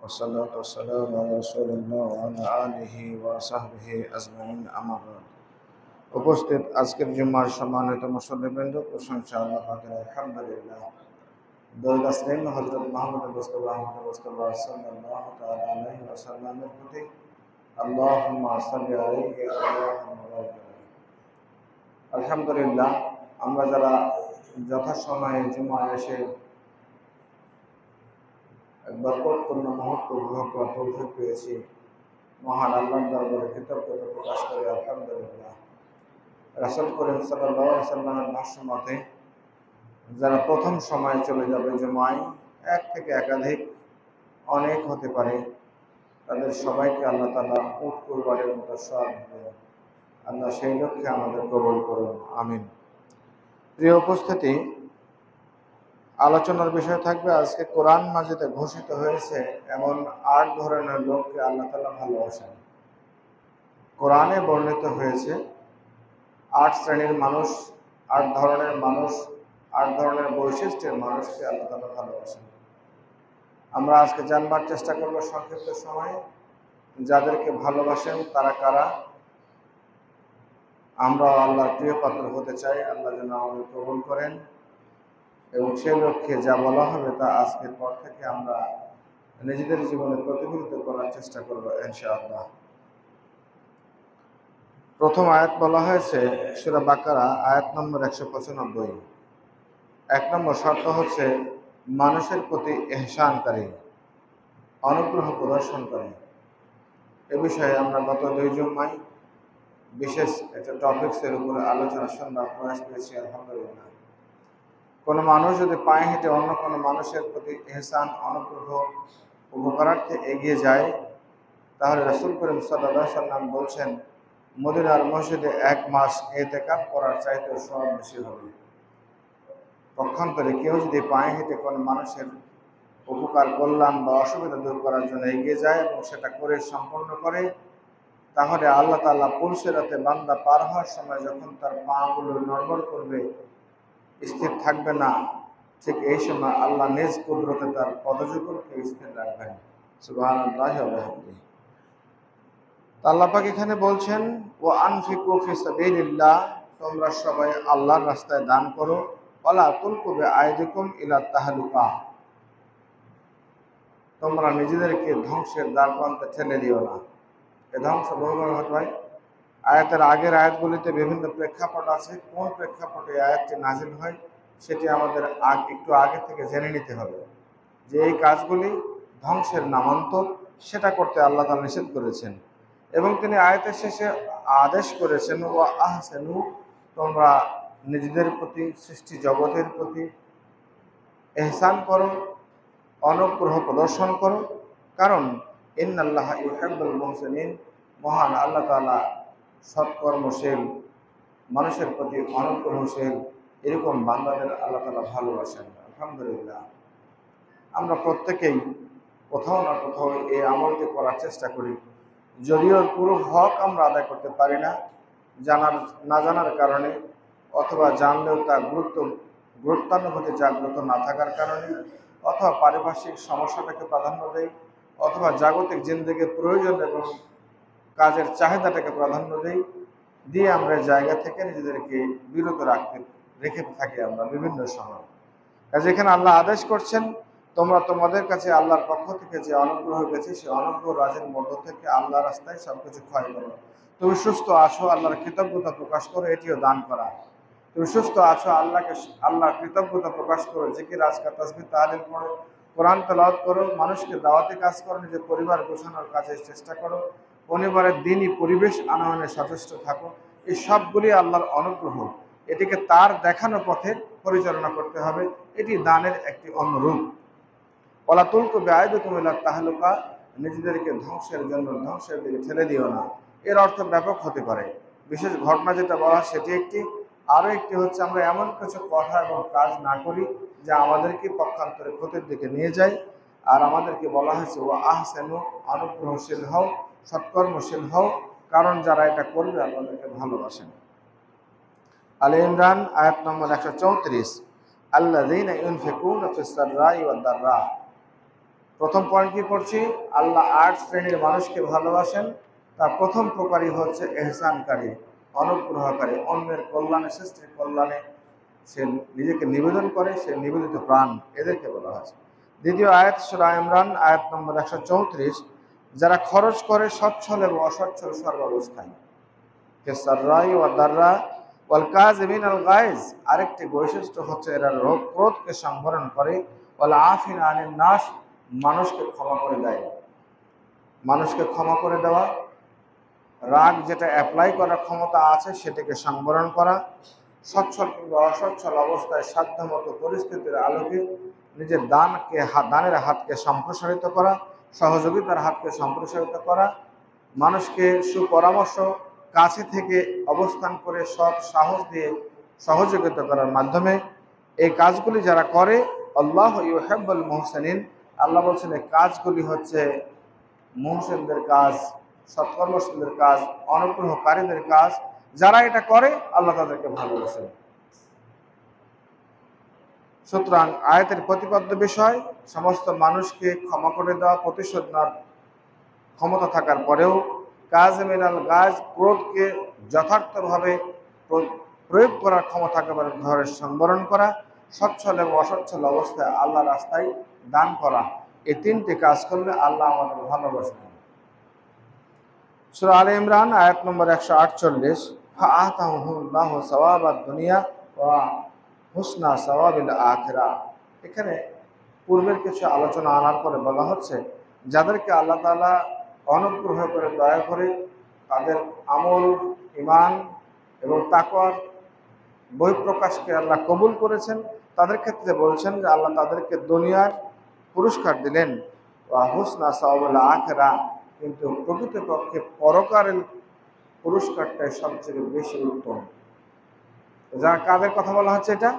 والصلاة والسلام على رسول الله وعلى آله وصحبه أجمعين أما بعد। উপস্থিত আজকের জুম্মার সম্মানিত মুসল্লিবৃন্দ, প্রশংসা আল্লাহ পাকের আলহামদুলিল্লাহ। দরুদ আসলাম হযরত মুহাম্মদ মুস্তাফা সাল্লাল্লাহু তাআলা আলাইহি ওয়াসাল্লামের প্রতি। আল্লাহুম্মা সাল্লি আলাইহি আল্লাহুম্মা বারিক আলাইহি। আলহামদুলিল্লাহ, আমরা যারা যথাসময়ে জুম্মায় এসে বরকতপূর্ণ মুহূর্ত উপভোগ করার তৌফিক পেয়েছি, মহান আল্লাহর দরবারে কৃতজ্ঞতা প্রকাশ করি আলহামদুলিল্লাহ। রাসূল করিম সাল্লাল্লাহু আলাইহি ওয়াসাল্লামের ভাষ্য মতে যারা প্রথম সময়ে চলে যাবে জুমায়, এক থেকে একাধিক অনেক হতে পারে, তাদের সবাইকে আল্লাহ তাআলা উট কুরবানির মতো সওয়াব দেবেন। আল্লাহ সেই লক্ষ্যে আমাদের কবুল করুন, আমিন। প্রিয় উপস্থিতি, আলোচনার বিষয় থাকবে আজকে কোরআন মাজিদে ঘোষিত হয়েছে এমন ৮ ধরনের লোককে আল্লাহ তাআলা ভালোবাসেন। কোরআনে বর্ণিত হয়েছে ৮ শ্রেণীর মানুষ, ৮ ধরনের মানুষ, ৮ ধরনের বৈশিষ্ট্যের মানুষকে আল্লাহ তাআলা ভালোবাসেন। আমরা আজকে জানবার চেষ্টা করব সংক্ষিপ্ত সময়ে যাদেরকে ভালোবাসেন তারা কারা। আমরা আল্লাহর প্রিয় পাত্র হতে চাই, আল্লাহ যেন আমাদের কবুল করেন এবং সেই লক্ষ্যে যা বলা হবে তা আজকের পর থেকে আমরা নিজেদের জীবনে প্রতিফলিত করার চেষ্টা করব ইনশাআল্লাহ। প্রথম আয়াত বলা হয়েছে সূরা বাকারা আয়াত নম্বর ১৯৫। ১ নম্বর শর্ত হচ্ছে মানুষের প্রতি ইহসানকারী, অনুগ্রহ প্রদর্শনকারী। এ বিষয়ে আমরা গত ২ জুম্মায় বিশেষ একটা টপিক্সের উপরে আলোচনা শুনবার প্রয়াস পেয়েছি আলহামদুলিল্লাহ। কোনো মানুষ যদি পায়ে হেঁটে অন্য কোনো মানুষের প্রতি ইহসান, অনুগ্রহ, উপকারার্থে এগিয়ে যায়, তাহলে রাসূল করিম সাল্লাল্লাহু আলাইহি ওয়াসাল্লাম বলছেন মদিনার মসজিদে ১ মাস ইতিকাফ করার চাইতেও সওয়াব বেশি হবে। পক্ষান্তরে কেউ যদি পায়ে হেঁটে কোনো মানুষের উপকার, কল্যাণ বা অসুবিধা দূর করার জন্য এগিয়ে যায় এবং সেটা করে সম্পন্ন করে, তাহলে আল্লাহ তাআলা পুলসিরাতে বান্দা পার হওয়ার সময় যখন তার পাগুলো নড়বড় করবে, স্থির থাকবে না, ঠিক এই সময় আল্লাহ নিজ কুদরতে তার পদযুগলকে স্থির রাখবেন। সুবহানাল্লাহি ওয়া বিহামদিহি। আল্লাহ পাক এখানে বলছেন ওয়া আনফিকু ফি সাবিলিল্লাহ, তোমরা সবাই আল্লাহর রাস্তায় দান করো, ওয়ালা তুলকু বিআইদিকুম ইলা তাহলুকা, তোমরা নিজেদেরকে ধ্বংসের দ্বারপ্রান্তে ঠেলে দিও না। এ ধ্বংস বহুবার হতে হয়। আয়াতের আগের আয়াতগুলিতে বিভিন্ন প্রেক্ষাপট আছে। কোন প্রেক্ষাপটে আয়াতটি নাজিল হয় সেটি আমাদের একটু আগে থেকে জেনে নিতে হবে, যে এই কাজগুলি ধ্বংসের নামান্তর, সেটা করতে আল্লাহ তাআলা নিষেধ করেছেন এবং তিনি আয়াতের শেষে আদেশ করেছেন ওয়া আহসিনু, তোমরা নিজেদের প্রতি, সৃষ্টি জগতের প্রতি ইহসান করো, অনুগ্রহ প্রদর্শন করো, কারণ ইন্নাল্লাহা ইউহিব্বুল মুহসিনিন, মহান আল্লাহ তাআলা সৎকর্মশীল, মানুষের প্রতি অনুগ্রহশীল এরকম বান্দাদের আল্লাহ তাআলা ভালোবাসেন। আলহামদুলিল্লাহ, আমরা প্রত্যেকেই কোথাও না কোথাও এই আমলটি করার চেষ্টা করি, যদিও পুরো হক আমরা আদায় করতে পারি না, না জানার কারণে, অথবা জানলেও তা গুরুত্বানুভূতি জাগ্রত না থাকার কারণে, অথবা পারিপার্শ্বিক সমস্যাটাকে প্রাধান্য দেয়, অথবা জাগতিক জিন্দেগির প্রয়োজন এবং কাজের চাহিদাটাকে প্রাধান্য দিয়ে আমরা জায়গা থেকে নিজেদেরকে বিরত রেখে থাকি আমরা বিভিন্ন সময়। যেখানে আল্লাহ আদেশ করছেন তোমরা তোমাদের কাছে আল্লাহর পক্ষ থেকে যে অনুগ্রহ পেয়েছে সেই অনুগ্রহ রাজের মধ্য থেকে আল্লাহ রাস্তায় সবকিছু ক্ষয় করো। তুমি সুস্থ আছো, আল্লাহর কৃতজ্ঞতা প্রকাশ করো, এটিও দান করা। তুমি সুস্থ আছো, আল্লাহর কৃতজ্ঞতা প্রকাশ করো, জিকির, আজকার, তাসবিহ, তাহলিল করো, কোরআন তেলাওয়াত করো, মানুষকে দাওয়াতি কাজ করো, নিজের পরিবার গোছানোর কাজে চেষ্টা করো, পরিবারের দিনই পরিবেশ আনয়নে সচেষ্ট থাকো। এই সবগুলি আল্লাহর অনুগ্রহ, এটিকে তার দেখানো পথে পরিচালনা করতে হবে, এটি দানের একটি অন্য রূপ। ওয়ালা তুলকু বিআইদিকুম ইলা তাহলুকা, নিজেদেরকে ধ্বংসের দিকে ঠেলে দিও না। এর অর্থ ব্যাপক হতে পারে। বিশেষ ঘটনা যেটা বলা সেটি একটি, আরও একটি হচ্ছে আমরা এমন কিছু কথা এবং কাজ না করি যা আমাদেরকে পক্ষান্তরে ক্ষতির দিকে নিয়ে যায়। আর আমাদেরকে বলা হয়েছে ওয়া আহসিনু, অনুগ্রহশীল হও, সৎকর্মশীল হও, কারণ যারা এটা করবে আমাদেরকে ভালোবাসেন। আলে ইমরান আয়াত নম্বর ১৩৪, আল্লাযীনা ইউনফিকুনা ফিস সাররাই ওয়াদ দাররা, প্রথম পয়েন্ট কি পড়ছি? আল্লাহ 8 শ্রেণীর মানুষকে ভালোবাসেন। তার প্রথম প্রকারই হচ্ছে এহসানকারী, অনুগ্রহকারী, অন্যের কল্যাণে, সৃষ্টির কল্যাণে সে নিজেকে নিবেদন করে, সে নিবেদিত প্রাণ, এদেরকে বলা হয়েছে। দ্বিতীয় আয়াত সূরা ইমরান আয়াত নম্বর 134, যারা খরচ করে সচ্ছল এবং অসচ্ছল সর্বাবস্থায়। কেসাররাই ওয়া দাররা ওয়াল কাযিমিন আল গায়জ, আরেকটি বৈশিষ্ট্য হচ্ছে এরা রোগ ক্রোধকে সংবরণ করে, ওয়াল আফিনা আনিন নাস, মানুষকে ক্ষমা করে দেয়। মানুষকে ক্ষমা করে দেওয়া, রাগ যেটা অ্যাপ্লাই করার ক্ষমতা আছে সেটাকে সংবরণ করা, সচ্ছল কিংবা অসচ্ছল অবস্থায় সাধ্যমতো পরিস্থিতির আলোকে নিজের দানের হাতকে সম্প্রসারিত করা, সহযোগিতার হাতকে সম্প্রসারিত করা, মানুষকে সুপরামর্শ কাছে থেকে অবস্থান করে সৎ সাহস দিয়ে সহযোগিতা করার মাধ্যমে এই কাজগুলি যারা করে, আল্লাহ ইউহিব্বুল মুহসিনিন, আল্লাহ বলছেন এই কাজগুলি হচ্ছে মুহসিনদের কাজ, সৎকর্মশীলদের কাজ, অনুগ্রহকারীদের কাজ। যারা এটা করে আল্লাহ তাদেরকে ভালোবাসেন। সুতরাং আয়াতের প্রতিপাদ্য বিষয়, সমস্ত মানুষকে ক্ষমা করে দেওয়া, প্রতিশোধ নেওয়ার ক্ষমতা থাকার পরেও কাযিমিন আল গায়জ, ক্রোধকে যথার্থভাবে প্রয়োগ করার ক্ষমতা ঘরে সংবরণ করা, সচ্ছল এবং অসচ্ছল অবস্থায় আল্লাহ রাস্তায় দান করা, এই তিনটি কাজ করলে আল্লাহ আমাদের ভালোবাসবেন। সূরা আলে ইমরান আয়াত নম্বর 148, ফাআতাহুল্লাহু সাওয়াবাদ দুনিয়া ওয়া হুসনা সাওয়াবিল আখিরাহ। এখানে পূর্বের কিছু আলোচনা আনার পরে বলা হচ্ছে, যাদেরকে আল্লাহ তাআলা অনুগ্রহ করে, দয়া করে তাদের আমল, ঈমান এবং তাকওয়ার বহিঃপ্রকাশকে আল্লাহ কবুল করেছেন, তাদের ক্ষেত্রে বলছেন যে আল্লাহ তাদেরকে দুনিয়ার পুরস্কার দিলেন, ওয়া হুসনা সাওয়াবিল আখিরাহ, কিন্তু প্রকৃতপক্ষে পরকালের পুরস্কারটাই সবচেয়ে বেশি উত্তম। যারা কাদের কথা বলা হচ্ছে এটা?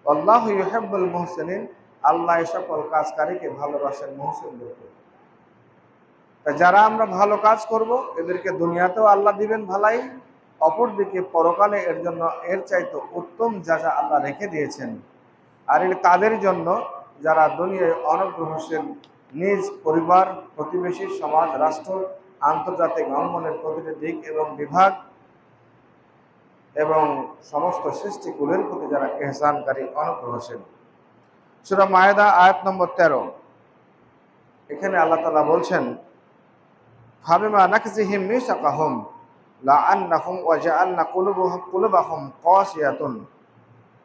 আল্লাহু ইউহিব্বুল মুহসিনিন, আল্লাহ এই সকল কাজকারীকে ভালোবাসেন, মুহসিনদেরকে। যারা আমরা ভালো কাজ করব এদেরকে দুনিয়াতেও আল্লাহ দিবেন ভালাই, অপরদিকে পরকালে এর জন্য এর চাইতে উত্তম যা যা আল্লাহ রেখে দিয়েছেন। আর এটা তাদের জন্য যারা দুনিয়ায় অনুগ্রহশীল, নিজ পরিবার, প্রতিবেশী, সমাজ, রাষ্ট্র, আন্তর্জাতিক অঙ্গনের প্রতিটি দিক এবং বিভাগ এবং সমস্ত সৃষ্টিকুলের প্রতি যারা ইহসানকারী, অনুগ্রহশীল। সূরা মায়েদা আয়াত নম্বর 13, এখানে আল্লাহ তাআলা বলছেন, ফাবিমা নাকযিহিম মিসাকাহুম লাআন্নাহুম ওয়া জাআলনা কুলুবাহুম কাসিয়াতুন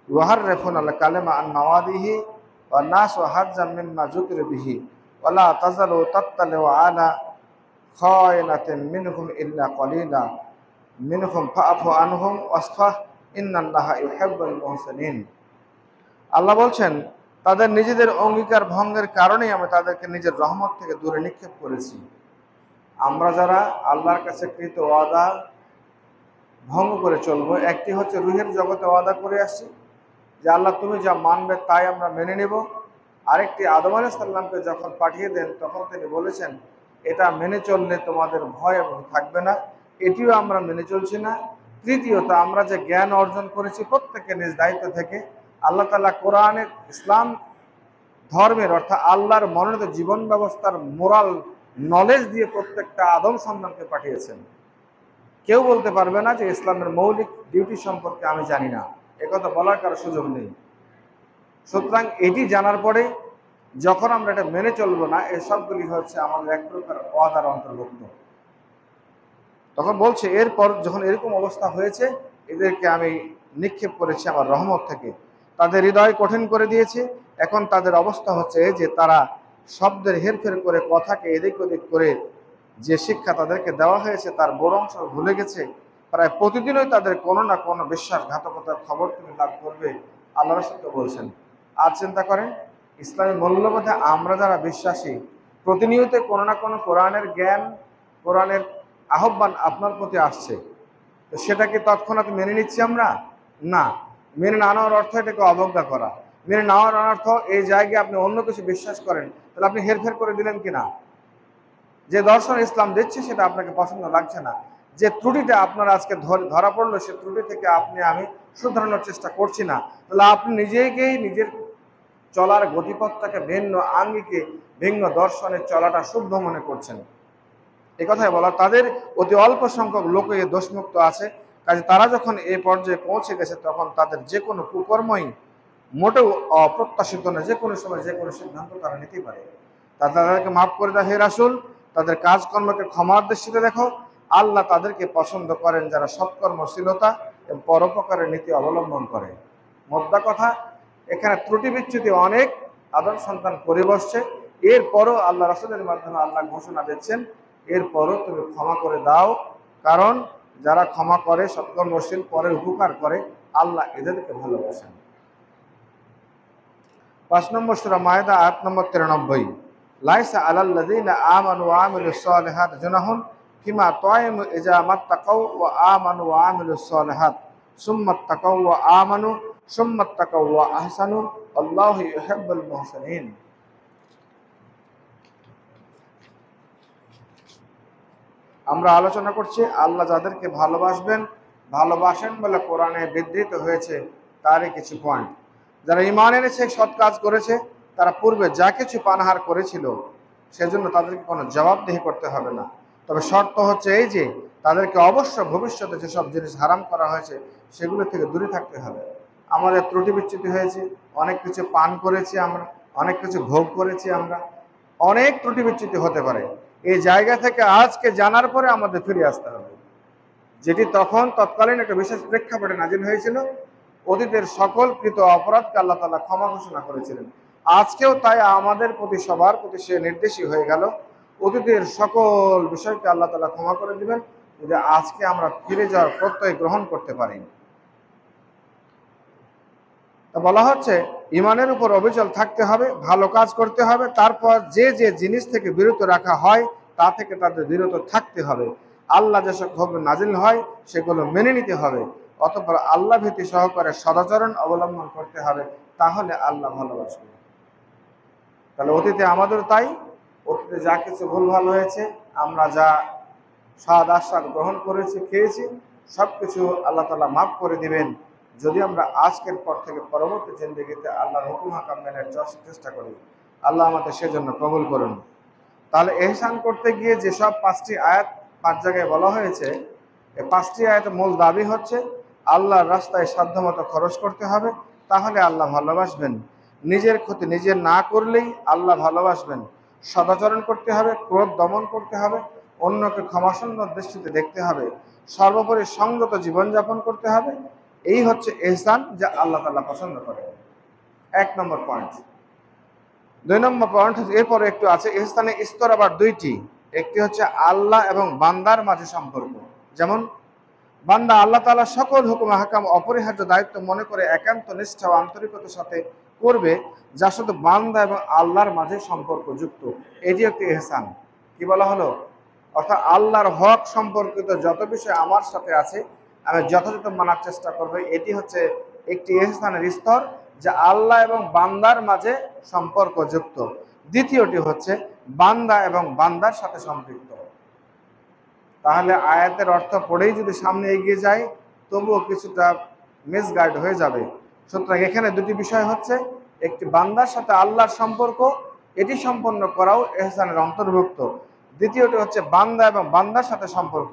ইউহাররিফুনাল কালিমা আন মাওয়াদিহি ওয়ান নাসু হাজ্জাম মিম্মা যুকিরা বিহি ওয়া লা তাযালু তাত্তালিউ আলা খায়নাতিন মিনহুম ইল্লা ক্বালিলা মিনহুম ফাআফু আনহুম ওয়াসফাহ ইন্নাল্লাহা ইউহিব্বুল মুহসিনিন। আল্লাহ বলছেন, তাদের নিজেদের অঙ্গীকার ভঙ্গের কারণেই আমি তাদেরকে নিজের রহমত থেকে দূরে নিক্ষেপ করেছি। আমরা যারা আল্লাহর কাছে কৃত ওয়াদা ভঙ্গ করে চলবো, একটি হচ্ছে রুহের জগতে ওয়াদা করে আসছি যে আল্লাহ তুমি যা মানবে তাই আমরা মেনে নেব। আরেকটি আদম আলাইহিস সালামকে যখন পাঠিয়ে দেন তখন তিনি বলেছেন, এটা মেনে চললে তোমাদের ভয় এবং থাকবে না, এটিও আমরা মেনে চলছি না। তৃতীয়ত, আমরা যে জ্ঞান অর্জন করেছি প্রত্যেকের নিজ দায়িত্ব থেকে, আল্লাহ তাআলা কোরআনের, ইসলাম ধর্মের অর্থাৎ আল্লাহর মনোনীত জীবন ব্যবস্থার মোরাল নলেজ দিয়ে প্রত্যেকটা আদম সন্তানকে পাঠিয়েছেন। কেউ বলতে পারবে না যে ইসলামের মৌলিক ডিউটি সম্পর্কে আমি জানি না, একথা বলার কারো সুযোগ নেই। সুতরাং এটি জানার পরে যখন আমরা এটা মেনে চলবো না, এই সবগুলি হচ্ছে আমাদের এক প্রকার ওয়াদার অন্তর্ভুক্ত। তখন বলছে, এরপর যখন এরকম অবস্থা হয়েছে, এদেরকে আমি নিক্ষেপ করেছি আমার রহমত থেকে, তাদের হৃদয় কঠিন করে দিয়েছি। এখন তাদের অবস্থা হচ্ছে যে তারা শব্দের হেরফের করে, কথাকে এদিক ওদিক করে যে শিক্ষা তাদেরকে দেওয়া হয়েছে তার বড় অংশ ভুলে গেছে। প্রায় প্রতিদিনই তাদের কোনো না কোনো বিশ্বাসঘাতকতার খবর তুমি লাভ করবে, আল্লাহ রাসূল বলছেন। আর চিন্তা করেন, ইসলামী মূল্যবোধে আমরা যারা বিশ্বাসী, প্রতিনিয়ত কোনো না কোনো কোরআনের জ্ঞান, কোরআনের আহ্বান আপনার প্রতি আসছে, তো সেটাকে তৎক্ষণাৎ মেনে নিচ্ছি আমরা? না। মেনে না নেওয়ার অর্থ এটাকে অবজ্ঞা করা। মেনে নেওয়ার অর্থ এই জায়গায় আপনি অন্য কিছু বিশ্বাস করেন, তাহলে আপনি হেরফের করে দিলেন কিনা। যে দর্শন ইসলাম দিচ্ছে সেটা আপনাকে পছন্দ লাগছে না, যে ত্রুটিটা আপনার আজকে ধরা পড়লো, সে ত্রুটি থেকে আমি শুধরানোর চেষ্টা করছি না, তাহলে আপনি নিজেকেই নিজের চলার গতিপথটাকে ভিন্ন আঙ্গিকে ভিন্ন দর্শনের চলাটা শুদ্ধ মনে করছেন। এই কথাই বলা, তাদের অতি অল্প সংখ্যক লোক এই দোষমুক্ত আছে। কাজে তারা যখন এই পর্যায়ে পৌঁছে গেছে তখন তাদের যে কোনো কুকর্মই মোটেও অপ্রত্যাশিত না, যে কোনো সময় যে কোনো সিদ্ধান্ত তারা নিতে পারে। তাদেরকে মাফ করে দাও হে রাসূল, তাদের কাজকর্মকে ক্ষমার দৃষ্টিতে দেখো। আল্লাহ তাদেরকে পছন্দ করেন যারা সৎকর্মশীলতা এবং পরোপকারের নীতি অবলম্বন করে। মোদ্দা কথা, এখানে ত্রুটি বিচ্যুতি অনেক, আদম সন্তান করে বসছে, এরপরও আল্লাহ রাসূলের মাধ্যমে আল্লাহ ঘোষণা দিচ্ছেন এরপরও তুমি ক্ষমা করে দাও, কারণ যারা ক্ষমা করে সৎকর্মশীল পরের উপকার করে আল্লাহ এদেরকে ভালোবাসেন। 5 নম্বর সূরা মায়েদা আয়াত নম্বর 93, লাইসা আলাল্লাযীনা আমানু ওয়া আমিলুস সালিহাত জুনাহুন ফিমা তাইমু ইজা মাত্তাকাউ ওয়া আমানু ওয়া আমিলুস সালিহাত সুম্মাত্তাকাউ ওয়া আমানু সুম্মাত্তাকাউ ওয়া আহসানু আল্লাহু ইউহিব্বুল মুহসিনিন। আমরা আলোচনা করছি আল্লাহ যাদেরকে ভালোবাসেন বলে কোরআনে বিধৃত হয়েছে তারই কিছু পয়েন্ট। যারা ঈমান এনেছে, সৎ কাজ করেছে, তারা পূর্বে যা কিছু পানাহার করেছিল সেজন্য তাদেরকে কোনো জবাবদিহি করতে হবে না। তবে শর্ত হচ্ছে এই যে তাদেরকে অবশ্য ভবিষ্যতে যেসব জিনিস হারাম করা হয়েছে সেগুলো থেকে দূরে থাকতে হবে। আমাদের ত্রুটি বিচ্যুতি হয়েছে, অনেক কিছু পান করেছি আমরা, অনেক কিছু ভোগ করেছি আমরা, অনেক ত্রুটি বিচ্যুতি হতে পারে। এই জায়গা থেকে আজকে জানার পরে আমাদের ফিরে আসতে হবে, যেটি তৎকালীন একটা বিশেষ প্রেক্ষাপটে নাজিল হয়েছিল। অতীতের সকল কৃত অপরাধকে আল্লাহ তাআলা ক্ষমা ঘোষণা করেছিলেন। আজকেও তাই আমাদের প্রতি, সবার প্রতি সে নির্দেশই হয়ে গেল, অতীতের সকল বিষয়কে আল্লাহ তাআলা ক্ষমা করে দিবেন যদি আজকে আমরা ফিরে যাওয়ার প্রত্যয় গ্রহণ করতে পারি। তা বলা হচ্ছে ইমানের উপর অবিচল থাকতে হবে, ভালো কাজ করতে হবে, তারপর যে যে জিনিস থেকে বিরত রাখা হয় তা থেকে তাদের বিরত থাকতে হবে। আল্লাহ যেসব হুকুম নাজিল হয় সেগুলো মেনে নিতে হবে, অতঃপর আল্লাহ ভীতি সহকারে সদাচরণ অবলম্বন করতে হবে, তাহলে আল্লাহ ভালোবাসবে। তাহলে অতীতে আমাদের তাই, অতীতে যা কিছু ভুলভাল হয়েছে, আমরা যা স্বাদ আস্বাদ গ্রহণ করেছি, খেয়েছি, সব কিছু আল্লাহ তাআলা মাফ করে দিবেন যদি আমরা আজকের পর থেকে পরবর্তী জিন্দেগিতে আল্লাহর হুকুম হাকাম মেনে চলার চেষ্টা করি। আল্লাহ আমাদের সেজন্য কবুল করুন। তাহলে ইহসান করতে গিয়ে যেসব 5টি আয়াত 5 জায়গায় বলা হয়েছে, এই 5টি আয়াতের মূল দাবি হচ্ছে আল্লাহর রাস্তায় সাধ্যমতো খরচ করতে হবে, তাহলে আল্লাহ ভালোবাসবেন। নিজের ক্ষতি নিজে না করলেই আল্লাহ ভালোবাসবেন। সদাচরণ করতে হবে, ক্রোধ দমন করতে হবে, অন্যকে ক্ষমাসুন্দর দৃষ্টিতে দেখতে হবে, সর্বোপরি সংযত জীবনযাপন করতে হবে। এই হচ্ছে ইহসান, যা আল্লাহ তাআলা পছন্দ করে। 1 নম্বর পয়েন্ট। 2 নম্বর পয়েন্ট হচ্ছে, এরপরে একটু আছে, ইহসানের স্তর আবার 2টি। একটি হচ্ছে আল্লাহ এবং বান্দার মাঝে সম্পর্ক। যেমন বান্দা আল্লাহ তাআলা সকল হুকুম হাকাম অপরিহার্য দায়িত্ব মনে করে একান্ত নিষ্ঠা ও আন্তরিকতার সাথে করবে, যা শুধু বান্দা এবং আল্লাহর মাঝে সম্পর্ক যুক্ত। এটি একটি ইহসান। কি বলা হলো? অর্থাৎ আল্লাহর হক সম্পর্কিত যত বিষয় আমার সাথে আছে আমি যথাযথ মানার চেষ্টা করব। এটি হচ্ছে একটি ইহসানের স্তর, যা আল্লাহ এবং বান্দার মাঝে সম্পর্ক যুক্ত। দ্বিতীয়টি হচ্ছে বান্দা এবং বান্দার সাথে সম্পৃক্ত। তাহলে আয়াতের অর্থ পড়েই যদি সামনে এগিয়ে যায় তবুও কিছুটা মিসগাইড হয়ে যাবে। সুতরাং এখানে 2টি বিষয় হচ্ছে, একটি বান্দার সাথে আল্লাহর সম্পর্ক, এটি সম্পন্ন করাও ইহসানের অন্তর্ভুক্ত। দ্বিতীয়টি হচ্ছে বান্দা এবং বান্দার সাথে সম্পর্ক,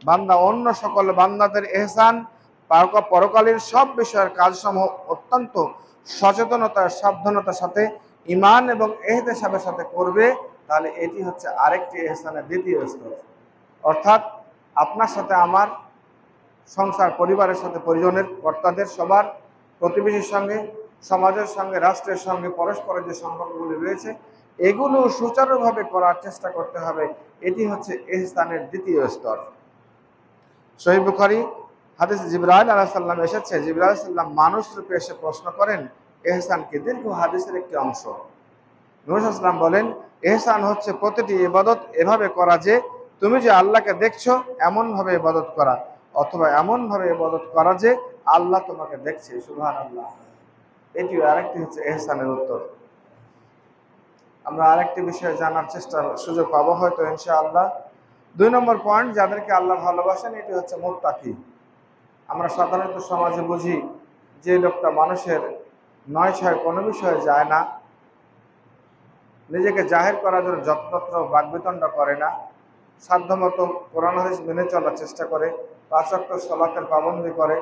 বান্দা অন্য সকল বান্দাদের ইহসান, পরকালীন সব বিষয়ের কাজসমূহ অত্যন্ত সচেতনতার সাবধানতার সাথে ঈমান এবং ইহতিসাবের সাথে করবে। তাহলে এটি হচ্ছে আরেকটি ইহসানের দ্বিতীয় স্তর। অর্থাৎ আপনার সাথে আমার, সংসার পরিবারের সাথে পরিজনের, কর্তাদের, সবার, প্রতিবেশীর সঙ্গে, সমাজের সঙ্গে, রাষ্ট্রের সঙ্গে পরস্পরের যে সম্পর্কগুলি রয়েছে এগুলো সুচারুভাবে করার চেষ্টা করতে হবে। এটি হচ্ছে ইহসানের দ্বিতীয় স্তর। সহিহ বুখারী হাদিস জিবরাইল আলাইহিস সালাম এসেছে, জিবরাইল আলাইহিস সালাম মানুষ রূপে এসে প্রশ্ন করেন ইহসান কি? দীর্ঘ হাদিসের একটি অংশ। নবী সাল্লাল্লাহু আলাইহি ওয়াসাল্লাম বলেন, ইহসান হচ্ছে প্রতিটি ইবাদত এভাবে করা যে তুমি যে আল্লাহকে দেখছো এমনভাবে ইবাদত করা, অথবা এমনভাবে ইবাদত করা যে আল্লাহ তোমাকে দেখছে। সুবহানাল্লাহ। এটিও আরেকটি হচ্ছে ইহসানের উত্তর। আমরা আরেকটি বিষয় জানার সুযোগ পাবো হয়তো ইনশাআল্লাহ। 2 নম্বর পয়েন্ট, যাদেরকে আল্লাহ ভালোবাসেন এটি হচ্ছে মুত্তাকি। আমরা সাধারণত সমাজে বুঝি যে লোকটা মানুষের 9-6 কোনো বিষয়ে যায় না, নিজেকে জাহির করার জন্য যত্রতত্র বাকবিতণ্ডা করে না, সাধ্যমতো কোরআন হাদিস মেনে চলার চেষ্টা করে, 5 ওয়াক্ত সালাতের পাবন্দি করে,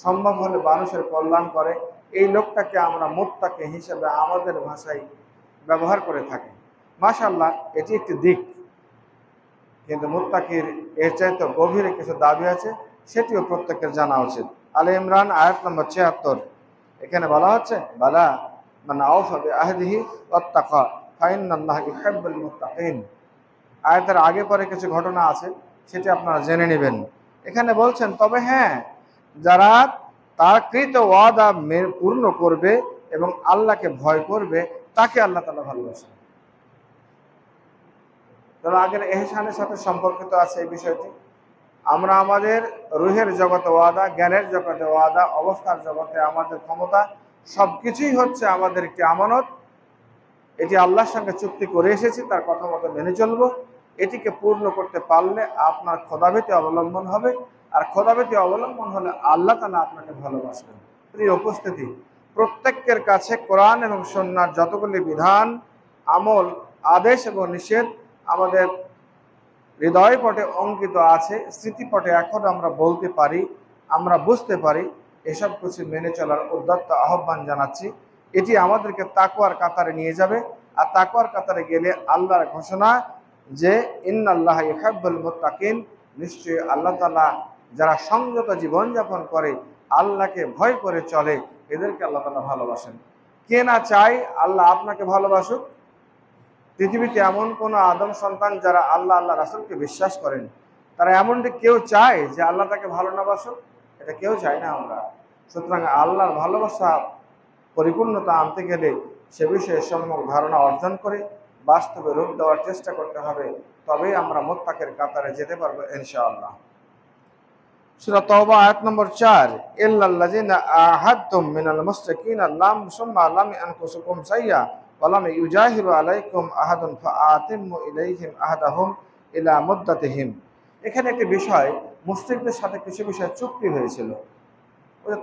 সম্ভব হলে মানুষের কল্যাণ করে, এই লোকটাকে আমরা মুত্তাকি হিসেবে আমাদের ভাষায় ব্যবহার করে থাকি। মাশাআল্লাহ, এটি একটি দিক, কিন্তু মুত্তাকির এর চাইতে গভীরে কিছু দাবি আছে, সেটিও প্রত্যেকের জানা উচিত। আলে ইমরান আয়াত নম্বর 76, এখানে বলা হচ্ছে বালা মান আওফা বিআহদিহি ওয়াত্তাকা ফাইন্নাল্লাহা ইউহিব্বুল মুত্তাকিন। আয়াতের আগে পরে কিছু ঘটনা আছে, সেটি আপনারা জেনে নেবেন। এখানে বলছেন তবে হ্যাঁ, যারা তার কৃত ওয়াদা পূর্ণ করবে এবং আল্লাহকে ভয় করবে, তাকে আল্লাহ তাআলা ভালোবাসেন। তাহলে আগের এহসানের সাথে সম্পর্কিত আছে এই বিষয়টি। আমরা আমাদের রুহের জগতে ওয়াদা, জ্ঞানের জগতে ওয়াদা, অবস্থার জগতে আমাদের ক্ষমতা, সবকিছুই হচ্ছে আমাদের একটি আমানত। এটি আল্লাহর সঙ্গে চুক্তি করে এসেছি, তার কথা মতো মেনে চলবো। এটিকে পূর্ণ করতে পারলে আপনার খোদাভীতি অবলম্বন হবে, আর খোদাভীতি অবলম্বন হলে আল্লাহ তাআলা আপনাকে ভালোবাসবেন। প্রিয় উপস্থিতি, প্রত্যেকের কাছে কোরআন এবং সুন্নাহর যতগুলি বিধান, আমল, আদেশ এবং নিষেধ আমাদের হৃদয় পটে অঙ্কিত আছে, স্মৃতিপটে এখন আমরা বলতে পারি, আমরা বুঝতে পারি। এসব কিছু মেনে চলার উদ্যত্ত আহ্বান জানাচ্ছি। এটি আমাদেরকে তাকওয়ার কাতারে নিয়ে যাবে, আর তাকওয়ার কাতারে গেলে আল্লাহর ঘোষণা যে ইন্নাল্লাহা ইউহিব্বুল মুত্তাকিন, নিশ্চয়ই আল্লাহ তাআলা যারা সংযত জীবনযাপন করে, আল্লাহকে ভয় করে চলে, এদেরকে আল্লাহ তাআলা ভালোবাসেন। কে না চায় আল্লাহ আপনাকে ভালোবাসুক? পৃথিবীতে এমন কোনো আদম সন্তান যারা আল্লাহ রাসূলকে বিশ্বাস করেন, তারা এমনটি কেউ চায় যে আল্লাহ তাকে ভালো না বাসুক? এটা কেউ চায় না আমরা। সুতরাং আল্লাহর ভালোবাসা পরিপূর্ণতা আনতে গেলে সে বিষয়ে সম্যক ধারণা অর্জন করে বাস্তবে রূপ দেওয়ার চেষ্টা করতে হবে, তবেই আমরা মুত্তাকির কাতারে যেতে পারবো ইনশাআল্লাহ। সূরা তাওবা আয়াত নম্বর 4, ইল্লাল্লাযিনা আহাদতুম মিনাল মুশরিকিনা লাম সুম্মা লাম ইয়ানকুসুকুম শাইয়া ওয়া লাম ইউজাহিরু আলাইকুম আহাদুন ফাআতিমু ইলাইহিম আহাদাহুম ইলা মুদ্দাতিহিম। এখানে একটি বিষয়, মুশরিকদের সাথে কিছু বিষয় চুক্তি হয়েছিল।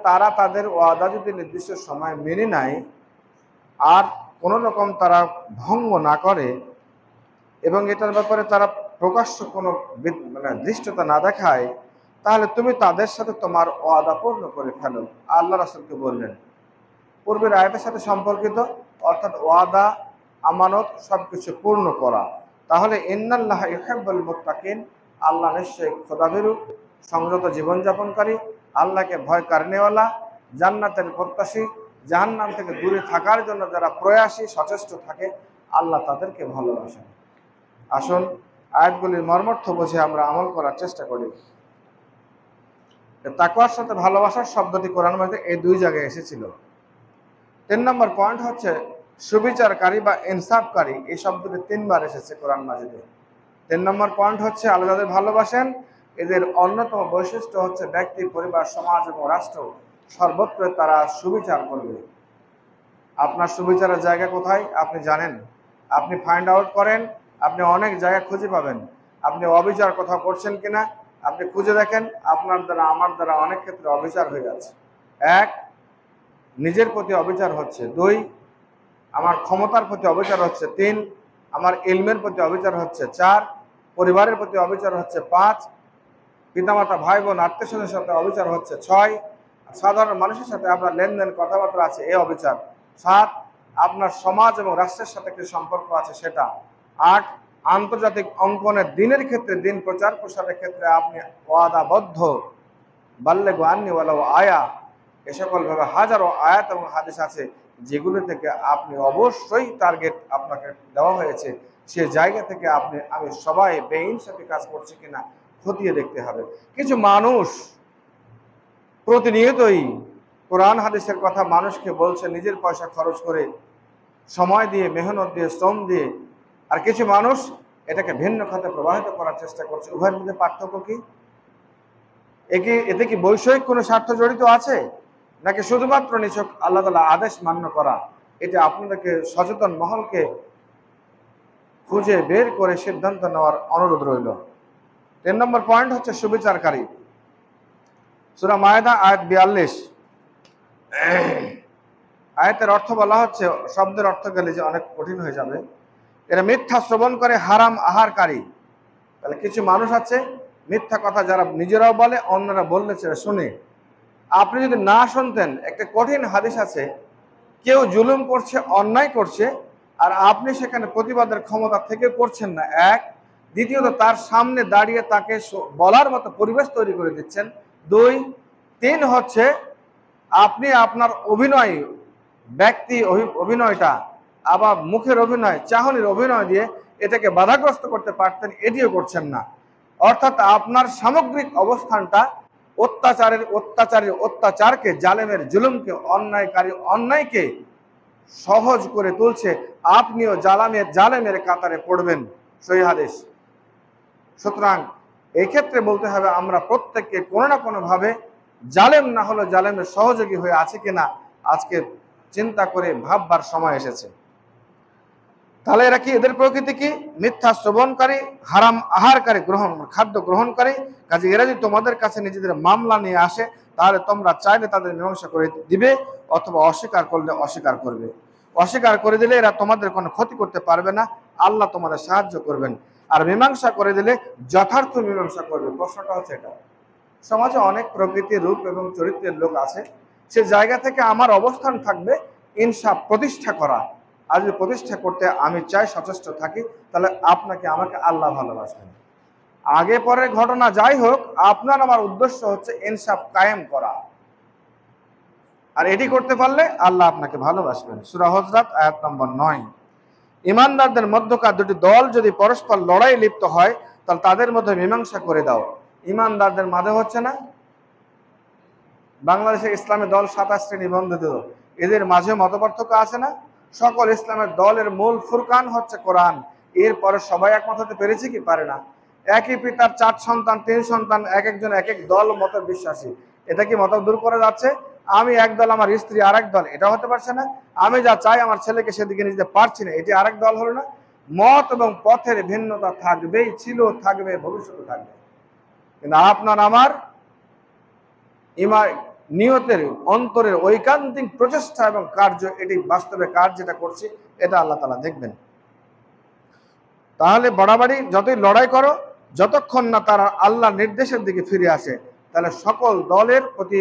তারা তাদের ওয়াদা যদি নির্দিষ্ট সময় মেনে নেয় আর কোনো রকম তারা ভঙ্গ না করে এবং এটার ব্যাপারে তারা প্রকাশ্য কোনো দৃষ্টতা না দেখায়, তাহলে তুমি তাদের সাথে তোমার ওয়াদা পূর্ণ করে ফেলো। আল্লাহ রাসূলকে বললেন, পূর্বের আয়াতের সাথে সম্পর্কিত, অর্থাৎ ওয়াদা, আমানত সবকিছু পূর্ণ করা। তাহলে ইন্নাল্লাহা ইউহিব্বুল মুত্তাকিন, আল্লাহ নিশ্চয়ই খোদাভীরু, সংযত জীবনযাপনকারী, আল্লাহকে ভয় কারণেওয়ালা, জান্নাতের প্রত্যাশী, জাহান্নাম থেকে দূরে থাকার জন্য যারা প্রয়াসী, সচেষ্ট থাকে, আল্লাহ তাদেরকে ভালোবাসেন। আসুন আয়াতগুলির মর্মার্থ বুঝে আমরা আমল করার চেষ্টা করি। তাকওয়ার সাথে ভালোবাসার শব্দটি কোরআন মাজিদে এই 2 জায়গায় এসেছিল। 3 নম্বর পয়েন্ট হচ্ছে সুবিচারকারী বা ইনসাফকারী, এই শব্দটি 3 বার এসেছে কোরআন মাজিদে। 3 নম্বর পয়েন্ট হচ্ছে আল্লাহ যাদের ভালোবাসেন, এদের অন্যতম বৈশিষ্ট্য হচ্ছে ব্যক্তি, পরিবার, সমাজ এবং রাষ্ট্র সর্বত্র তারা সুবিচার করবে। আপনার সুবিচারের জায়গা কোথায় আপনি জানেন, আপনি ফাইন্ড আউট করেন, আপনি অনেক জায়গা খুঁজে পাবেন। আপনি অবিচার কোথাও করছেন কিনা আপনি খুঁজে দেখেন। আপনার দ্বারা, আমার দ্বারা অনেক ক্ষেত্রে অবিচার হয়ে যাচ্ছে। 1, নিজের প্রতি অবিচার হচ্ছে। 2, আমার ক্ষমতার প্রতি অবিচার হচ্ছে। 3, আমার ইলমের প্রতি অবিচার হচ্ছে। 4, পরিবারের প্রতি অবিচার হচ্ছে। 5, পিতামাতা, ভাই বোন, আত্মীয়স্বজনের সাথে অবিচার হচ্ছে। 6, সাধারণ মানুষের সাথে আপনার লেনদেন, কথাবার্তা আছে, এ অবিচার। 7, আপনার সমাজ এবং রাষ্ট্রের সাথে একটি সম্পর্ক আছে, সেটা। 8, আন্তর্জাতিক অঙ্কনের দিনের ক্ষেত্রে, দিন প্রচার প্রসারের ক্ষেত্রে আপনি ওয়াদাবদ্ধ। বাল্লিগু আন্নী ওয়ালাউ আয়া, এ সকলভাবে হাজারো আয়াত এবং হাদিস আছে যেগুলো থেকে আপনি অবশ্যই টার্গেট আপনাকে দেওয়া হয়েছে, সে জায়গা থেকে আমি সবাই বেইনসাফি কাজ করছি কিনা খতিয়ে দেখতে হবে। কিছু মানুষ প্রতিনিয়তই কোরআন হাদিসের কথা মানুষকে বলছে নিজের পয়সা খরচ করে, সময় দিয়ে, মেহনত দিয়ে, শ্রম দিয়ে, আর কিছু মানুষ এটাকে ভিন্ন খাতে প্রবাহিত করার চেষ্টা করছে। উভয়ের মধ্যে পার্থক্য কি? এতে কি বৈষয়িক কোনো স্বার্থ জড়িত আছে, নাকি শুধুমাত্র নিছক আল্লাহ তাআলা আদেশ মান্য করা? এটা আপনাদেরকে সচেতন মহলকে খুঁজে বের করে সিদ্ধান্ত নেওয়ার অনুরোধ রইল। 3 নম্বর পয়েন্ট হচ্ছে সুবিচারকারী। সূরা মায়েদা আয়াত 42, আয়াতের অর্থ বলা হচ্ছে, শব্দের অর্থ গেলে যে অনেক কঠিন হয়ে যাবে। এরা মিথ্যা শ্রবণ করে, হারাম আহারকারী। তাহলে কিছু মানুষ আছে মিথ্যা কথা যারা নিজেরাও বলে, অন্যরা বললে সেটা শুনে। আপনি যদি না শুনতেন, একটা কঠিন হাদিস আছে, কেউ জুলুম করছে, অন্যায় করছে, আর আপনি সেখানে প্রতিবাদের ক্ষমতা থেকে করছেন না, এক। দ্বিতীয়ত তার সামনে দাঁড়িয়ে তাকে বলার মতো পরিবেশ তৈরি করে দিচ্ছেন, দুই। তিন হচ্ছে আপনি আপনার অভিনয়, ব্যক্তি অভিনয়টা, আবার মুখের অভিনয়, চাহনির অভিনয় দিয়ে এটাকে বাধাগ্রস্ত করতে পারতেন, এটিও করছেন না। অর্থাৎ আপনার সামগ্রিক অবস্থানটা অত্যাচারকে, জালেমের জুলুমকে, অন্যায়কে সহজ করে তুলছে। আপনিও জালেমের কাতারে পড়বেন, সহিহ হাদিস। সুতরাং এই ক্ষেত্রে বলতে হবে আমরা প্রত্যেককে কোনো না কোনো ভাবে জালেম না হলে জালেমের সহযোগী হয়ে আছে কিনা আজকে চিন্তা করে ভাববার সময় এসেছে। তাহলে এরা কি, এদের প্রকৃতি কি? মিথ্যা শ্রবণকারী, হারাম আহারকারী, খাদ্য গ্রহণকারী। কাজে এরা যদি তোমাদের কাছে নিজেদের মামলা নিয়ে আসে, তাহলে তোমরা চাইলে তাদের মীমাংসা করে দিবে, অথবা অস্বীকার করলে অস্বীকার করবে। অস্বীকার করে দিলে এরা তোমাদের কোনো ক্ষতি করতে পারবে না, আল্লাহ তোমাদের সাহায্য করবেন। আর মীমাংসা করে দিলে যথার্থ মীমাংসা করবে। প্রশ্নটা হচ্ছে এটা, সমাজে অনেক প্রকৃতির, রূপ এবং চরিত্রের লোক আছে, সে জায়গা থেকে আমার অবস্থান থাকবে ইনসাফ প্রতিষ্ঠা করা। আর যদি প্রতিষ্ঠা করতে আমি চাই, সচেষ্ট থাকি, তাহলে আপনাকে আমাকে আল্লাহ ভালোবাসবেন। আগে পরের ঘটনা যাই হোক, আপনার আমার উদ্দেশ্য হচ্ছে ইনসাফ কায়েম করা। আর এটি করতে পারলে আল্লাহ আপনাকে ভালোবাসবেন। সূরা হুজরাত আয়াত নম্বর 9। ইমানদারদের মধ্যকার দুটি দল যদি পরস্পর লড়াই লিপ্ত হয়, তাহলে তাদের মধ্যে মীমাংসা করে দাও। ইমানদারদের মাঝে হচ্ছে না, বাংলাদেশে ইসলামী দল 27টি নিবন্ধিত, এদের মাঝে মতপার্থক্য আছে না? সকল ইসলামের দলের মূল ফুরকান হচ্ছে কোরআন। এরপরে সবাই একমত হতে পেরেছে কি? পারে না। একই পিতার 4 সন্তান, 3 সন্তান, এক একজন এক এক দল মত বিশ্বাসী। এটা কি মত দূর করে যাচ্ছে? আমি এক দল, আমার স্ত্রী আরেক দল, এটা হতে পারছে না। আমি যা চাই আমার ছেলেকে সেদিকে নিয়ে যেতে পারছি না, এটি আরেক দল হলো না। মত এবং পথের ভিন্নতা থাকবেই, ছিল, থাকবে, ভবিষ্যতে থাকবে। কিন্তু আপনার আমার নিয়তের, অন্তরের ঐকান্তিক প্রচেষ্টা এবং কার্য, এটি বাস্তবে কাজ যেটা করছি, এটা আল্লাহ তাআলা দেখবেন। তাহলে বাড়াবাড়ি যতই লড়াই করো, যতক্ষণ না তারা আল্লাহর নির্দেশের দিকে ফিরে আসে, তাহলে সকল দলের প্রতি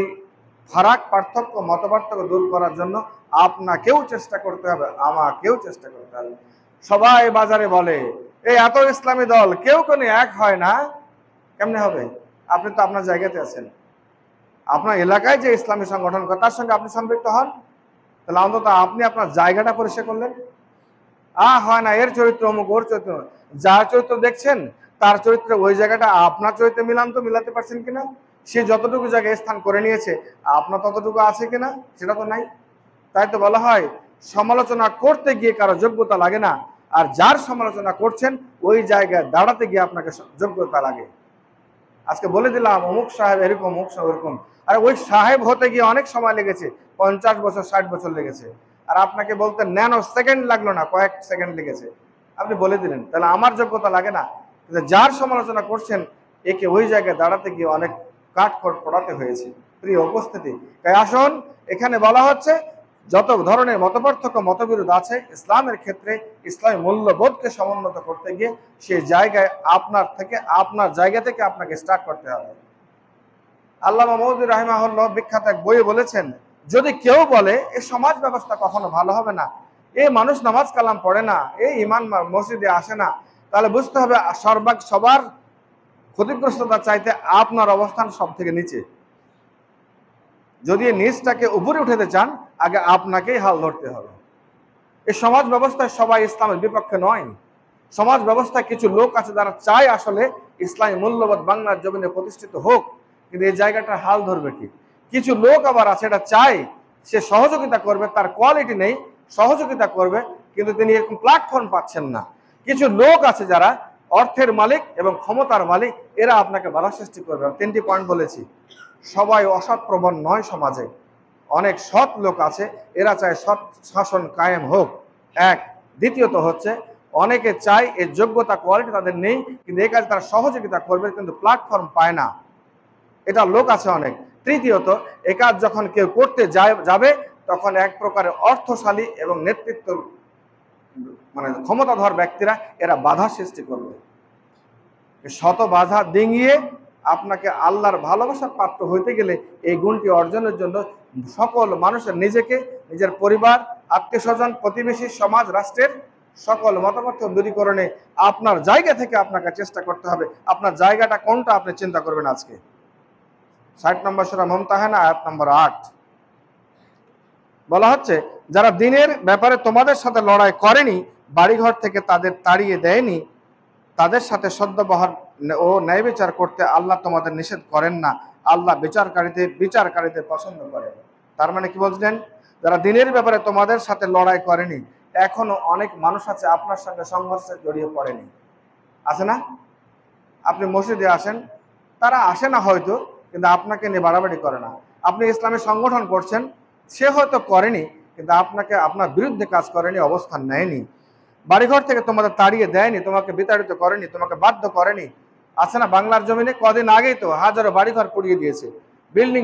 ফারাক, পার্থক্য, মতপার্থক্য দূর করার জন্য আপনাকেও চেষ্টা করতে হবে, আমাকেও চেষ্টা করতে হবে। সবাই বাজারে বলে এই এত ইসলামী দল, কেউ কোনো এক হয় না। কেমনে হবে? আপনি তো আপনার জায়গাতে আছেন, আপনার এলাকায় যে ইসলামী সংগঠন তার সঙ্গে আপনি সম্পৃক্ত হন, তাহলে অন্তত আপনি আপনার জায়গাটা পরিষ্কার করলেন। হয় না, এর চরিত্র অমুক, ওর চরিত্র, যার চরিত্র দেখছেন তার চরিত্র ওই জায়গাটা আপনার চরিত্রে মিলাতে পারছেন কিনা? সে যতটুকু জায়গায় স্থান করে নিয়েছে, আপনার ততটুকু আছে কিনা? সেটা তো নাই। তাই তো বলা হয়, সমালোচনা করতে গিয়ে কারো যোগ্যতা লাগে না, আর যার সমালোচনা করছেন ওই জায়গায় দাঁড়াতে গিয়ে আপনাকে যোগ্যতা লাগে। আজকে বলে দিলাম অমুক সাহেব এরকম, অমুক সাহেব এরকম, আর ওই সাহেব হতে গিয়ে অনেক সময় লেগেছে, 50 বছর 60 বছর লেগেছে, আর আপনাকে বলতে ন্যানো সেকেন্ড লাগলো না, কয়েক সেকেন্ড লেগেছে, আপনি বলে দিলেন। তাহলে আমার যোগ্যতা লাগে না? যার সমালোচনা করছেন একে ওই জায়গায় দাঁড়াতে গিয়ে অনেক কাঠখড় পড়াতে হয়েছে। প্রিয় উপস্থিতি, তাই আসুন, এখানে বলা হচ্ছে যত ধরনের মতপার্থক্য, মতবিরোধ আছে, ইসলামের ক্ষেত্রে ইসলামী মূল্যবোধকে সমুন্নত করতে গিয়ে সেই জায়গায় আপনার জায়গা থেকে আপনাকে স্টার্ট করতে হবে। আল্লামা মওদুদী রাহিমাহুল্লাহ বিখ্যাত এক বইয়ে বলেছেন, যদি কেউ বলে এই সমাজ ব্যবস্থা কখনো ভালো হবে না, এই মানুষ নামাজ কালাম পড়ে না, এই ইমান মসজিদে আসে না, তাহলে বুঝতে হবে সবার ক্ষতিগ্রস্ততা চাইতে আপনার অবস্থান সব থেকে নিচে। যদি নিচটাকে উপরে উঠাতে চান, আগে আপনাকেই হাল ধরতে হবে। এই সমাজ ব্যবস্থায় সবাই ইসলামের বিপক্ষে নয়। সমাজ ব্যবস্থায় কিছু লোক আছে যারা চায় আসলে ইসলামী মূল্যবোধ বাংলার জমিনে প্রতিষ্ঠিত হোক, কিন্তু এই জায়গাটা হাল ধরবে কি? কিছু লোক আবার আছে এটা চায়, সে সহযোগিতা করবে, তার কোয়ালিটি নেই, সহযোগিতা করবে, কিন্তু তিনি এরকম প্ল্যাটফর্ম পাচ্ছেন না। কিছু লোক আছে যারা অর্থের মালিক এবং ক্ষমতার মালিক, এরা আপনাকে বাধা সৃষ্টি করবে। 3টি পয়েন্ট বলেছি। সবাই অসৎ প্রবণ নয়, সমাজে অনেক সৎ লোক আছে, এরা চায় সৎ শাসন কায়েম হোক, এক। দ্বিতীয়ত হচ্ছে অনেকে চায় এর যোগ্যতা, কোয়ালিটি তাদের নেই, কিন্তু এই কাজে তারা সহযোগিতা করবে, কিন্তু প্ল্যাটফর্ম পায় না, এটা লোক আছে অনেক। তৃতীয়ত, এ কাজ যখন কেউ করতে যাবে তখন এক প্রকারের অর্থশালী এবং নেতৃত্ব মানে ক্ষমতাধর ব্যক্তিরা এরা বাধা সৃষ্টি করবে। শত বাধা ডিঙিয়ে আপনাকে আল্লাহর ভালোবাসার পাত্র হইতে গেলে এই গুণটি অর্জনের জন্য সকল মানুষের নিজেকে, নিজের পরিবার, আত্মীয় স্বজন, প্রতিবেশী, সমাজ, রাষ্ট্রের সকল মতামত দূরীকরণে আপনার জায়গা থেকে আপনাকে চেষ্টা করতে হবে। আপনার জায়গাটা কোনটা আপনি চিন্তা করবেন। আজকে 60 নম্বর সূরা মুমতাহানা আয়াত নম্বর 8 বলা হচ্ছে, যারা দিনের ব্যাপারে তোমাদের সাথে লড়াই করেনি, বাড়িঘর থেকে তাদের তাড়িয়ে দেয়নি, তাদের সাথে সদ্ব্যবহার ও ন্যায় বিচার করতে আল্লাহ তোমাদের নিষেধ করেন না। আল্লাহ বিচারকারীদের পছন্দ করেন। তার মানে কি বলছেন? যারা দিনের ব্যাপারে তোমাদের সাথে লড়াই করেনি, এখনো অনেক মানুষ আছে আপনার সঙ্গে সংঘর্ষে জড়িয়ে পড়েনি, আছে না? আপনি মসজিদে আসেন, তারা আসে না হয়তো, কিন্তু আপনাকে নিয়ে বাড়াবাড়ি করে না। আপনি ইসলামী সংগঠন করছেন, সে হয়তো করেনি, কিন্তু আপনাকে আপনার বিরুদ্ধে কাজ করেনি, অবস্থান নেয়নি। বাড়িঘর থেকে তোমাদের তাড়িয়ে দেয়নি, তোমাকে বিতাড়িত করেনি, তোমাকে বাধ্য করেনি, আছে না? বাংলার জমিনে কদিন আগেই তো হাজারো বাড়িঘর পুড়িয়ে দিয়েছে, বিল্ডিং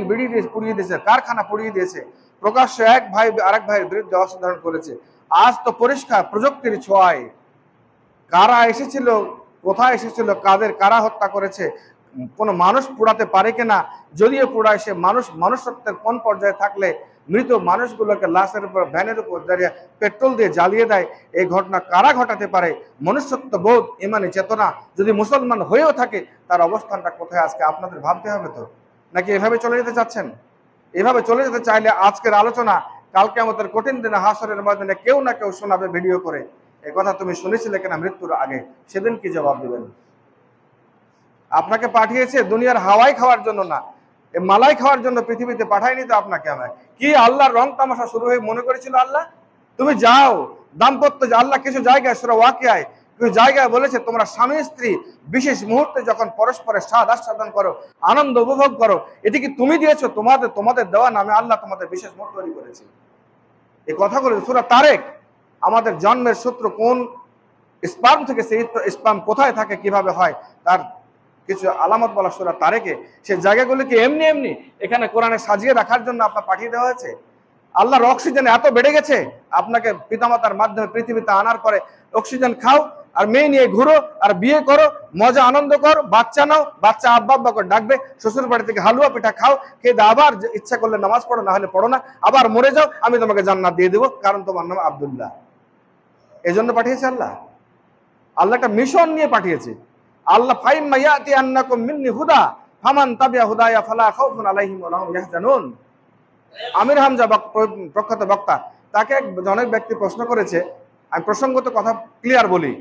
পুড়িয়ে দিয়েছে, কারখানা পুড়িয়ে দিয়েছে, প্রকাশ্যে এক ভাই আরেক ভাইয়ের বিরুদ্ধে অসাধারণ করেছে। আজ তো পরিষ্কার প্রযুক্তির ছোঁয়ায় কারা এসেছিল, কোথায় এসেছিল, কারা হত্যা করেছে, কোনো মানুষ পোড়াতে পারে কিনা, যদিও পোড়ায় সে মনুষ্যত্বের কোন পর্যায়ে থাকলে মৃত মানুষগুলোকে লাশের উপর, ভ্যানের উপর দাঁড়িয়ে পেট্রোল দিয়ে জ্বালিয়ে দেয়, এই ঘটনা কারা ঘটাতে পারে? মনুষ্যত্ব বোধ, ইমানি চেতনা যদি মুসলমান হয়েও থাকে, তার অবস্থানটা কোথায় আজকে আপনাদের ভাবতে হবে তো। নাকি এভাবে চলে যেতে চাচ্ছেন? এভাবে চলে যেতে চাইলে আজকের আলোচনা কালকে আমাদের কঠিন দিনে হাসরের ময়দানে কেউ না কেউ শোনাবে ভিডিও করে, এ কথা তুমি শুনেছিলে কিনা মৃত্যুর আগে, সেদিন কি জবাব দেবেন? আপনাকে পাঠিয়েছে দুনিয়ার হাওয়াই খাওয়ার জন্য না, এ মালাই খাওয়ার জন্য পৃথিবীতে পাঠায়নি তো আপনাকে। আমায় কি আল্লাহর রং তামাশা শুরু হয়ে মনে করেছিল আল্লাহ? তুমি যাও দাম্পত্য, আল্লাহ কিছু জায়গায় সূরা ওয়াকিয়ায় কিছু জায়গায় বলেছে, তোমরা স্বামী স্ত্রী বিশেষ মুহূর্তে যখন পরস্পরের স্বাদ আস্বাদন করো, আনন্দ উপভোগ করো, এটি কি তুমি দিয়েছো? তোমাদের দেওয়া নামে আল্লাহ তোমাদের বিশেষ মুহূর্ত তৈরি করেছে। এই কথাগুলো সূরা তারেক, আমাদের জন্মের সূত্র কোন স্পার্ম থেকে, সেই স্পার্ম কোথায় থাকে, কিভাবে হয়, তার কিছু আলামত বলা সূরা তারেকে। সেই জায়গাগুলিকে এমনি এমনি এখানে কোরআনে সাজিয়ে রাখার জন্য আপনার পাঠিয়ে দেওয়া হয়েছে। আল্লাহর অক্সিজেন এত বেড়ে গেছে, আপনাকে পিতামাতার মাধ্যমে পৃথিবীতে আনার পরে অক্সিজেন খাও, আর মেয়ে নিয়ে ঘুরো, আর বিয়ে করো, মজা আনন্দ করো, বাচ্চা নাও, বাচ্চা আব্বা আব্বা করে ডাকবে, শ্বশুর বাড়ি থেকে হালুয়া পিঠা খাও, খেয়ে আবার ইচ্ছা করলে নামাজ পড়ো, না হলে পড়ো না, আবার মরে যাও, আমি তোমাকে জান্নাত দিয়ে দেবো, কারণ তোমার নাম আব্দুল্লাহ। এই জন্য পাঠিয়েছে আল্লাহ। আল্লাহ একটা মিশন নিয়ে পাঠিয়েছে। আল্লাহ ফাইম্মা ইয়াতি আন্নাকুম মিন্নি হুদা ফামান তাবিয়া হুদায়া ফালা খাউফুন আলাইহিম ওয়া লাহুম ইয়াহজানুন। আমির হামজা প্রখ্যাত বক্তা, তাকে অনেক ব্যক্তি প্রশ্ন করেছে, আমি প্রসঙ্গত কথা ক্লিয়ার বলি।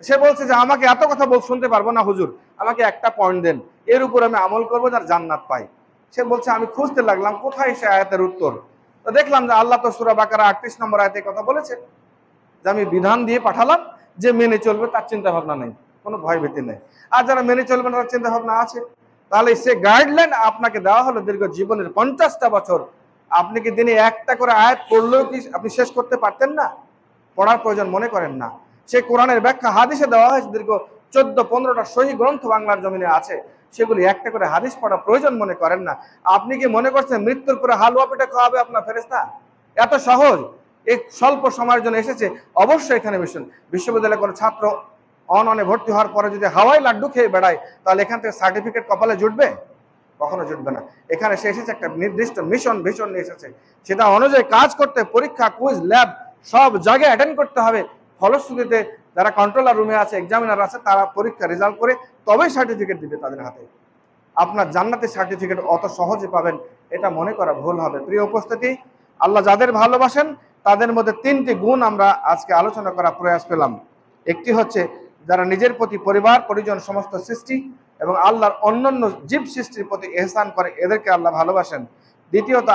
সে বলছে যে আমাকে এত কথা শুনতে পারবো না হুজুর, আমাকে একটা পয়েন্ট দেন, এর উপর আমি আমল করবো যার জান্নাত পাই। সে বলছে আমি খুঁজতে লাগলাম কোথায় সে আয়াতের উত্তর। তো দেখলাম যে আল্লাহ তো সূরা বাকারা 38 নম্বর আয়াতে কথা বলেছে যে আমি বিধান দিয়ে পাঠালাম, যে মেনে চলবে তার চিন্তা ভাবনা নেই, কোনো ভয় ভীতি নেই, আর যারা মেনে চলবে না তার চিন্তা ভাবনা আছে। তাহলে সে গাইডলাইন আপনাকে দেওয়া হলো দীর্ঘ জীবনের 50টা বছর। আপনি কি দিনে একটা করে আয়াত পড়লেও কি আপনি শেষ করতে পারতেন না? পড়ার প্রয়োজন মনে করেন না? সে কোরআনের ব্যাখ্যা হাদিসে দেওয়া হয়েছে, দীর্ঘ 14-15টা সহি গ্রন্থ বাংলার জমিনে আছে, সেগুলি একটা করে হাদিস পড়া প্রয়োজন মনে করেন না? আপনি কি মনে করছেন মৃত্যুর পরে হালুয়া পিঠা খাওয়াবে আপনার ফেরেশতা? এত সহজ? এই স্বল্প সময়ের জন্য এসেছে, অবশ্যই এখানে মিশন। বিশ্ববিদ্যালয়ে কোনো ছাত্র অননে ভর্তি হওয়ার পরে যদি হাওয়াই লাড্ডু খেয়ে বেড়ায়, তাহলে এখান থেকে সার্টিফিকেট কপালে জুটবে? কখনো জুটবে না। এখানে সে এসেছে একটা নির্দিষ্ট ভীষণ নিয়ে এসেছে, সেটা অনুযায়ী কাজ করতে পরীক্ষা, কুইজ, ল্যাব সব জায়গায় অ্যাটেন্ড করতে হবে। ফলশ্রুতিতে যারা কন্ট্রোলার রুমে আছে, এক্সামিনার আছে, তারা পরীক্ষা রেজাল্ট করে তবেই সার্টিফিকেট দিবে তাদের হাতে। আপনার জান্নাতের সার্টিফিকেট অত সহজে পাবেন এটা মনে করা ভুল হবে। প্রিয় উপস্থিতি, আল্লাহ যাদের ভালোবাসেন তাদের মধ্যে 3টি গুণ আমরা আজকে আলোচনা করার প্রয়াস পেলাম। একটি হচ্ছে যারা নিজের প্রতি, পরিবার পরিজন, সমস্ত সৃষ্টি এবং আল্লাহর অন্যান্য জীব সৃষ্টির প্রতি এহসান করে, এদেরকে আল্লাহ ভালোবাসেন। দ্বিতীয়ত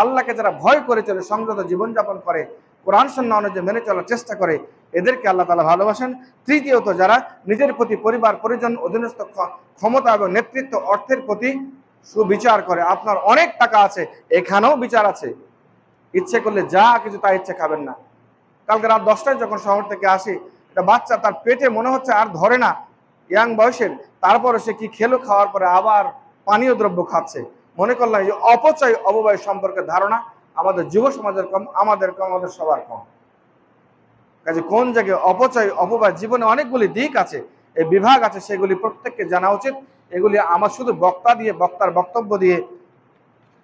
আল্লাহকে যারা ভয় করে চলে, সংযত জীবনযাপন করে, কোরআন সুন্নাহ অনুযায়ী মেনে চলার চেষ্টা করে, এদেরকে আল্লাহ তাআলা ভালোবাসেন। তৃতীয়ত যারা নিজের প্রতি, পরিবার পরিজন, অধীনস্থ ক্ষমতা এবং নেতৃত্ব, অর্থের প্রতি সুবিচার করে। আপনার অনেক টাকা আছে, এখানেও বিচার আছে, ইচ্ছে করলে যা কিছু তা ইচ্ছে খাবেন না। কালকে রাত 10টায় যখন শহর থেকে আসি, একটা বাচ্চা তার পেটে মনে হচ্ছে আর ধরে না, ইয়াং বয়সের, তারপরে সে কি খেলো, খাওয়ার পরে আবার পানীয় দ্রব্য খাচ্ছে। মনে করলাম এই অপচয় অবব্যয় সম্পর্কে ধারণা আমাদের যুব সমাজের কম, আমাদের কম, আমাদের সবার কম। কাজে কোন জায়গায় অপচয় অপব্যয়, জীবনে অনেকগুলি দিক আছে, এই বিভাগ আছে, সেগুলি প্রত্যেককে জানা উচিত। এগুলি আমার শুধু বক্তা দিয়ে, বক্তার বক্তব্য দিয়ে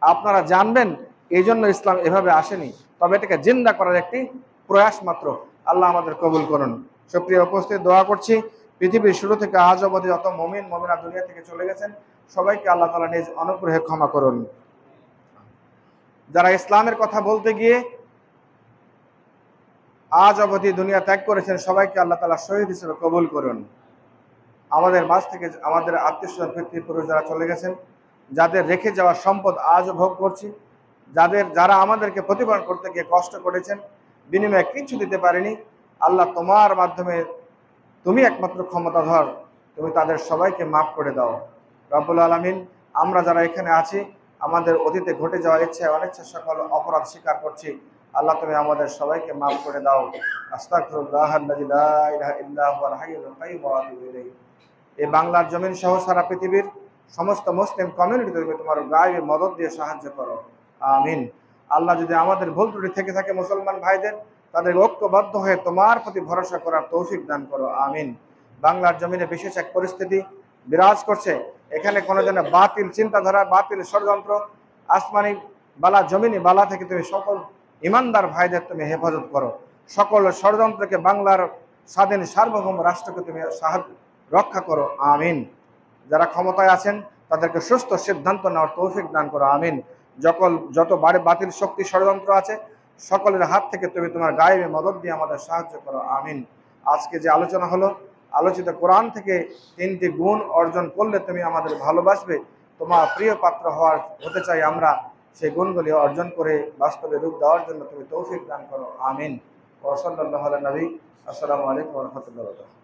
আপনারা জানবেন, এই জন্য ইসলাম এভাবে আসেনি, তবে এটাকে জিন্দা করার একটি প্রয়াস মাত্র। আল্লাহ আমাদের কবুল করুন। সুপ্রিয় উপস্থিত, দোয়া করছি পৃথিবীর শুরু থেকে আজ অবধি যত মুমিন মুমিনা দুনিয়া থেকে চলে গেছেন, সবাইকে আল্লাহ তাআলা নিজ অনুগ্রহে ক্ষমা করুন। যারা ইসলামের কথা বলতে গিয়ে আজ অবধি দুনিয়া ত্যাগ করেছেন, সবাইকে আল্লাহ তাআলা শহীদ হিসেবে কবুল করুন। আমাদের মাঝ থেকে আমাদের আত্মীয়স্বজন পিতৃপুরুষ যারা চলে গেছেন, যাদের রেখে যাওয়া সম্পদ আজও ভোগ করছি, যারা আমাদেরকে প্রতিপালন করতে গিয়ে কষ্ট করেছেন, বিনিময়ে কিছু দিতে পারেনি, আল্লাহ তোমার মাধ্যমে, তুমি একমাত্র ক্ষমতাধর, তুমি তাদের সবাইকে মাফ করে দাও রব্বুল আলামিন। আমরা যারা এখানে আছি, আমাদের অতীতে ঘটে যাওয়া ইচ্ছা অনিচ্ছা সকল অপরাধ স্বীকার করছি, আল্লাহ তুমি আমাদের সবাইকে মাফ করে দাও। আস্তাগফিরুল্লাহাল্লাযী লা ইলাহা ইল্লা হুয়াল হাইয়ুল কাইয়্যুম ওয়া আতুবু ইলাইহি। এই বাংলার জমিন সহ সারা পৃথিবীর সমস্ত মুসলিম কমিউনিটি তুমি তোমার গায়েবী মদদ দিয়ে সাহায্য করো, আমিন। আল্লাহ যদি আমাদের ভুল ত্রুটি থেকে থাকে মুসলমান ভাইদের, তাদের ঐক্যবদ্ধ হয়ে তোমার প্রতি ভরসা করার তৌফিক দান করো, আমিন। বাংলার জমিনে বিশেষ এক পরিস্থিতি বিরাজ করছে, এখানে কোনো যেন বাতিল চিন্তাধারা, বাতিল ষড়যন্ত্র, আসমানি বালা জমিনি বালা থেকে তুমি সকল ইমানদার ভাইদের তুমি হেফাজত করো। সকল ষড়যন্ত্রকে, বাংলার স্বাধীন সার্বভৌম রাষ্ট্রকে তুমি রক্ষা করো, আমিন। যারা ক্ষমতায় আছেন তাদেরকে সুস্থ সিদ্ধান্ত নেওয়ার তৌফিক দান করো, আমিন। যত বাতিল শক্তি ষড়যন্ত্র আছে, সকলের হাত থেকে তুমি তোমার গায়েবী মদদ দিয়ে আমাদের সাহায্য করো, আমিন। আজকে যে আলোচনা হলো, আলোচিত কোরআন থেকে 3টি গুণ অর্জন করলে তুমি আমাদের ভালোবাসবে, তোমার প্রিয় পাত্র হতে চাই আমরা, সেই গুণগুলি অর্জন করে বাস্তবে রূপ দেওয়ার জন্য তুমি তৌফিক দান করো, আমিন। ওয়া সাল্লাল্লাহু আলা নবী। আসসালামু আলাইকুম ওয়া রাহমাতুল্লাহি ওয়া বারাকাতুহু।